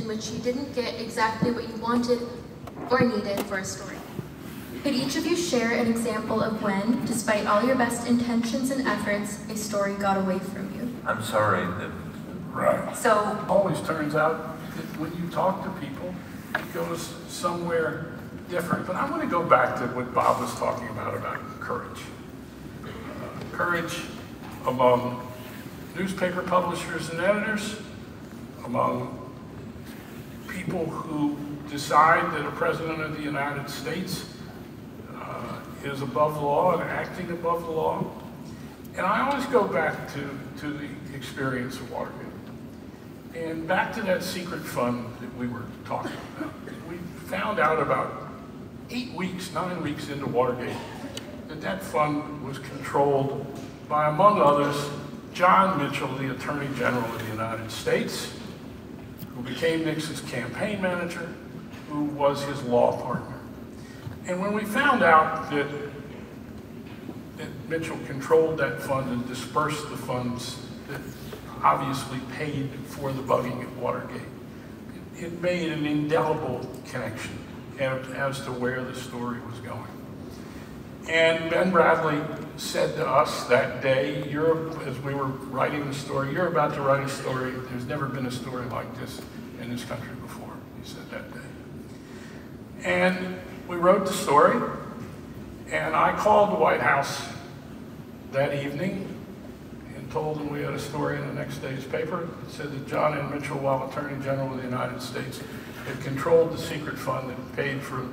which you didn't get exactly what you wanted or needed for a story. Could each of you share an example of when, despite all your best intentions and efforts, a story got away from you? I'm sorry. Right. So, It always turns out that when you talk to people, it goes somewhere different. But I want to go back to what Bob was talking about courage. Courage among newspaper publishers and editors, among people who decide that a president of the United States is above the law and acting above the law. And I always go back to the experience of Watergate. And back to that secret fund that we were talking about. We found out about 9 weeks into Watergate, that fund was controlled by, among others, John Mitchell, the Attorney General of the United States, who became Nixon's campaign manager, who was his law partner. And when we found out that Mitchell controlled that fund and dispersed the funds that obviously paid for the bugging at Watergate, it made an indelible connection as to where the story was going. And Ben Bradley said to us that day, as we were writing the story, you're about to write a story. There's never been a story like this in this country before, he said that day. And we wrote the story, and I called the White House that evening and told them we had a story in the next day's paper that said that John N. Mitchell, while Attorney General of the United States, had controlled the secret fund that paid for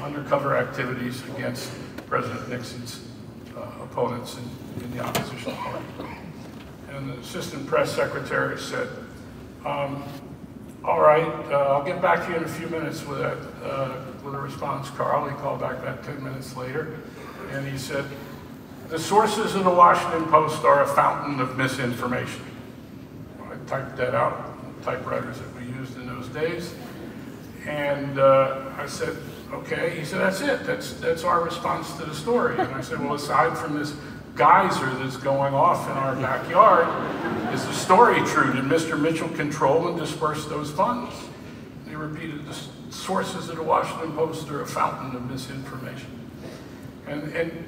undercover activities against President Nixon's opponents in the opposition party. And the assistant press secretary said, all right, I'll get back to you in a few minutes with a response, Carl. He called back about 10 minutes later, and he said, the sources of the Washington Post are a fountain of misinformation. I typed that out, typewriters that we used in those days. And I said, okay. He said, that's it. That's our response to the story. And I said, well, aside from this geyser that's going off in our backyard, is the story true? Did Mr. Mitchell control and disperse those funds? And he repeated, the sources of the Washington Post are a fountain of misinformation. And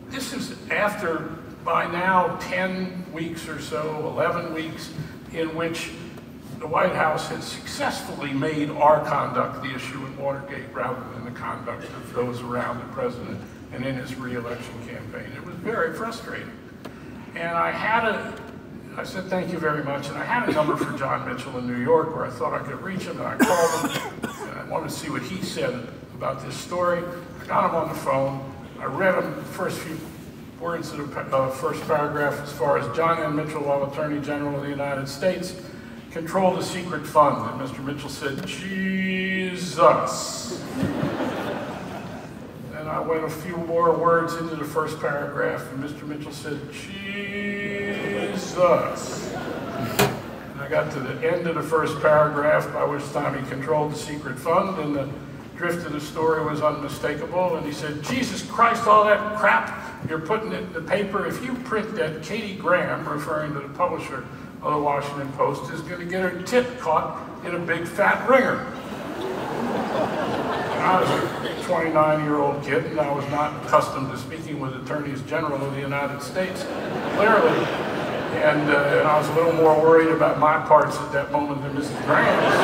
this is after, by now, 10 weeks or so, 11 weeks, in which the White House had successfully made our conduct the issue in Watergate rather than the conduct of those around the president and in his re-election campaign. It was very frustrating. And I said, thank you very much. And I had a number for John Mitchell in New York where I thought I could reach him, and I called him, and I wanted to see what he said about this story. I got him on the phone. I read him the first few words of the first paragraph as far as John N. Mitchell, while Attorney General of the United States, controlled a secret fund. And Mr. Mitchell said, Jesus. And I went a few more words into the first paragraph, and Mr. Mitchell said, Jesus. And I got to the end of the first paragraph, by which time he controlled the secret fund, and the drift of the story was unmistakable. And he said, Jesus Christ, all that crap you're putting in the paper, if you print that, Katie Graham, referring to the publisher of the Washington Post, is going to get her tit caught in a big fat ringer. And I was a 29-year-old kid, and I was not accustomed to speaking with attorneys general of the United States, clearly. And I was a little more worried about my parts at that moment than Mrs. Graham's.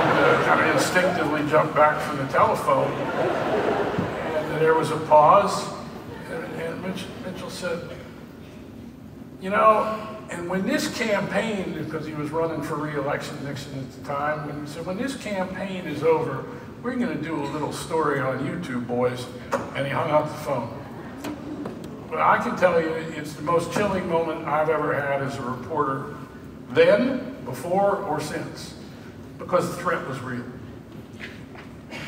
And kind of instinctively jumped back from the telephone. And there was a pause, and Mitchell said, you know, and when this campaign, because he was running for re-election, Nixon at the time, when he said, when this campaign is over, we're going to do a little story on YouTube, boys. And he hung up the phone. But I can tell you, it's the most chilling moment I've ever had as a reporter, then, before, or since, because the threat was real.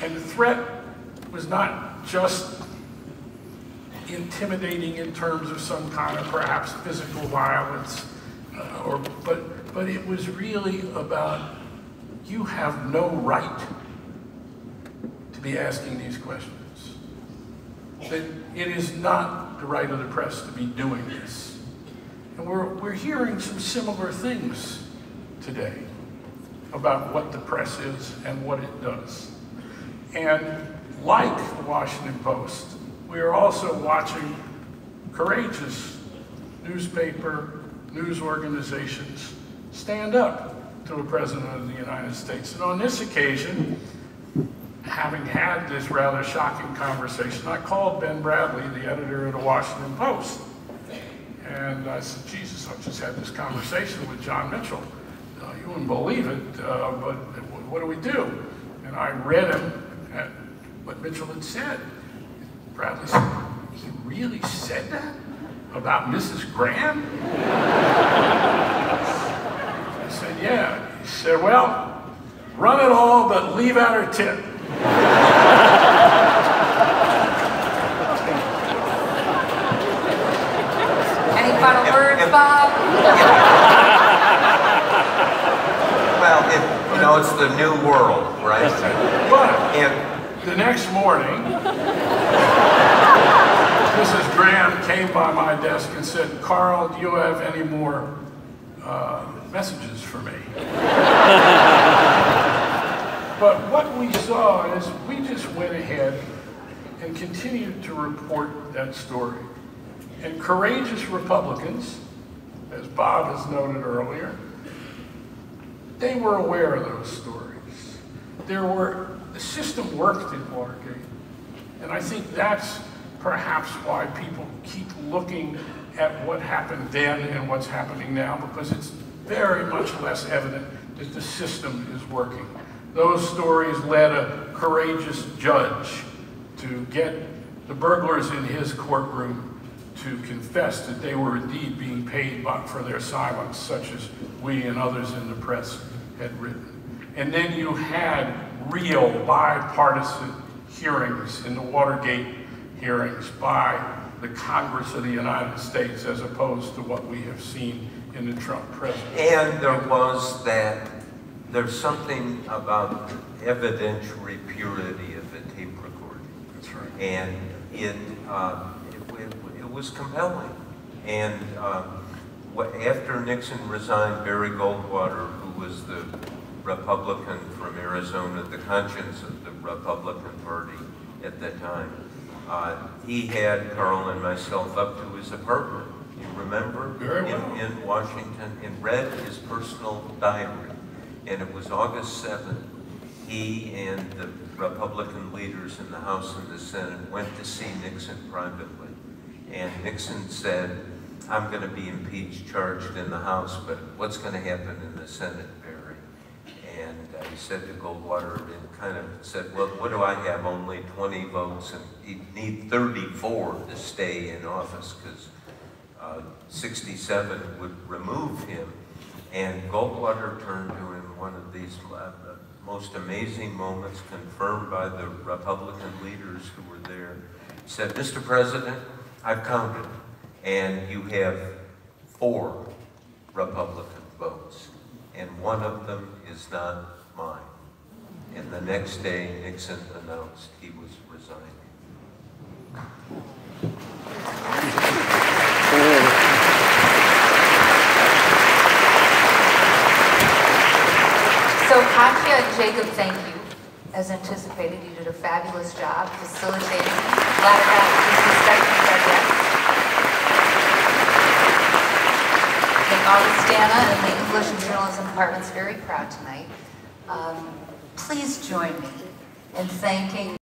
And the threat was not just intimidating in terms of some kind of perhaps physical violence, but it was really about, you have no right to be asking these questions. That it is not the right of the press to be doing this. And we're hearing some similar things today. about what the press is and what it does. And like the Washington Post, we are also watching courageous newspaper, news organizations stand up to a president of the United States. And on this occasion, having had this rather shocking conversation, I called Ben Bradley, the editor of the Washington Post. And I said, Jesus, I just had this conversation with John Mitchell. You wouldn't believe it, but what do we do? And I read him at what Mitchell had said. Bradley said, he really said that about Mrs. Graham? I said, yeah. He said, well, run it all, but leave out her tip. Any final words, Bob? Well, you know, it's the new world, right? But the next morning, Mrs. Graham came by my desk and said, Carl, do you have any more messages for me? But what we saw is we just went ahead and continued to report that story. And courageous Republicans, as Bob has noted earlier, they were aware of those stories. The system worked in Watergate. And I think that's perhaps why people keep looking at what happened then and what's happening now, because it's very much less evident that the system is working. Those stories led a courageous judge to get the burglars in his courtroom to confess that they were indeed being paid for their silence, such as we and others in the press had written. And then you had real bipartisan hearings in the Watergate hearings by the Congress of the United States, as opposed to what we have seen in the Trump presidency. And there's something about evidentiary purity of the tape recording. That's right. And it was compelling. And after Nixon resigned, Barry Goldwater, who was the Republican from Arizona, the conscience of the Republican Party at that time, he had Carl and myself up to his apartment, you remember? Very well. In Washington, and read his personal diary. And it was August 7th. He and the Republican leaders in the House and the Senate went to see Nixon privately. And Nixon said, I'm going to be impeached, charged in the House, but what's going to happen in the Senate, Barry? And he said to Goldwater, and kind of said, well, what do I have? Only 20 votes, and he'd need 34 to stay in office, because 67 would remove him. And Goldwater turned to him, one of these most amazing moments confirmed by the Republican leaders who were there. He said, Mr. President, I've counted, and you have 4 Republican votes, and one of them is not mine. And the next day, Nixon announced he was resigning. So Katya and Jacob, thank you. As anticipated, you did a fabulous job facilitating the latter half of this discussion with our guests. Make Augustana and the English and Journalism Departments very proud tonight. Please join me in thanking